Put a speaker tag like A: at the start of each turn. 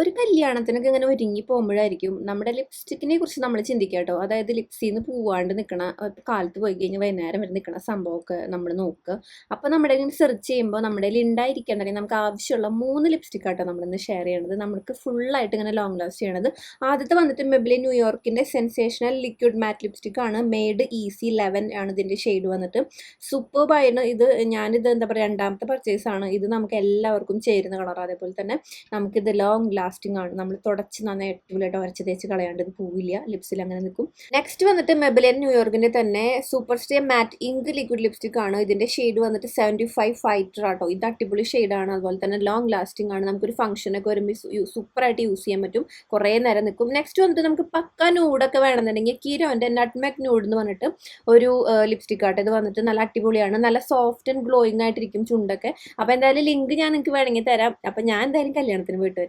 A: ഒരു കല്യാണത്തിനൊക്കെ ഇങ്ങനെ ഒരുങ്ങി പോകുമ്പോഴായിരിക്കും നമ്മുടെ ലിപ്സ്റ്റിക്കിനെ കുറിച്ച് നമ്മൾ ചിന്തിക്കുക കേട്ടോ. അതായത് ലിപ്സിൽ നിന്ന് പോവാണ്ട് നിൽക്കണ, കാലത്ത് പോയി കഴിഞ്ഞ് വൈകുന്നേരം വരെ നിൽക്കണ സംഭവമൊക്കെ നമ്മൾ നോക്കുക. അപ്പോൾ നമ്മുടെ കയ്യിൽ സെർച്ച് ചെയ്യുമ്പോൾ നമ്മുടെ കയ്യിൽ ഉണ്ടായിരിക്കേണ്ടത് നമുക്ക് ആവശ്യമുള്ള 3 ലിപ്സ്റ്റിക് ആട്ടോ നമ്മളിന്ന് ഷെയർ ചെയ്യണത്. നമുക്ക് ഫുള്ളായിട്ട് ഇങ്ങനെ ലോങ് ലാസ്റ്റ് ചെയ്യണത്. ആദ്യത്തെ വന്നിട്ട് മെബ്ലിൻ ന്യൂയോർക്കിൻ്റെ സെൻസേഷണൽ ലിക്വിഡ് മാറ്റ് ലിപ്സ്റ്റിക് ആണ്. മെയ്ഡ് ഈസി 11 ആണ് ഇതിൻ്റെ ഷെയ്ഡ് വന്നിട്ട്. സൂപ്പർബായിരുന്നു ഇത്. ഞാനിത് എന്താ പറയുക, രണ്ടാമത്തെ പർച്ചേസ് ആണ്. ഇത് നമുക്ക് എല്ലാവർക്കും ചേരുന്ന കളർ. അതേപോലെ തന്നെ നമുക്കിത് ലോങ് ലാസ്റ്റിംഗ് ആണ്. നമ്മൾ തുടച്ച് നന്നായി അടിപൊളിയായിട്ട് ഉരച്ച് തേച്ച് കളയാണ്ട് ഇത് പോവില്ല, ലിപ്സിൽ അങ്ങനെ നിൽക്കും. നെക്സ്റ്റ് വന്നിട്ട് മെബിലിൻ ന്യൂയോർക്കിന്റെ തന്നെ സൂപ്പർ സ്റ്റേ മാറ്റ് ഇങ്ക് ലിക്വിഡ് ലിപ്സ്റ്റിക് ആണ്. ഇതിന്റെ ഷെയ്ഡ് വന്നിട്ട് 75 ഫൈറ്റർ ആട്ടോ. ഇത് അടിപൊളി ഷെയ്ഡാണ്. അതുപോലെ തന്നെ ലോങ് ലാസ്റ്റിംഗ് ആണ്. നമുക്കൊരു ഫംഗ്ഷനൊക്കെ വരുമ്പോൾ സൂപ്പറായിട്ട് യൂസ് ചെയ്യാൻ പറ്റും, കുറേ നേരം നിൽക്കും. നെക്സ്റ്റ് വന്നിട്ട് നമുക്ക് പക്ക ന്യൂഡൊക്കെ വേണമെന്നുണ്ടെങ്കിൽ കിരോന്റെ നട്ട്മെക് ന്യൂഡ് എന്ന് പറഞ്ഞിട്ട് ഒരു ലിപ്സ്റ്റിക് ആട്ടോ. ഇത് വന്നിട്ട് നല്ല അടിപൊളിയാണ്, നല്ല സോഫ്റ്റ് ആൻഡ് ഗ്ലോയിങ് ആയിട്ടിരിക്കും ചുണ്ടൊക്കെ. അപ്പോൾ എന്തായാലും ലിങ്ക് ഞാൻ നിങ്ങൾക്ക് വേണമെങ്കിൽ തരാം. അപ്പം ഞാൻ എന്തായാലും കല്യാണത്തിന് പോയിട്ട്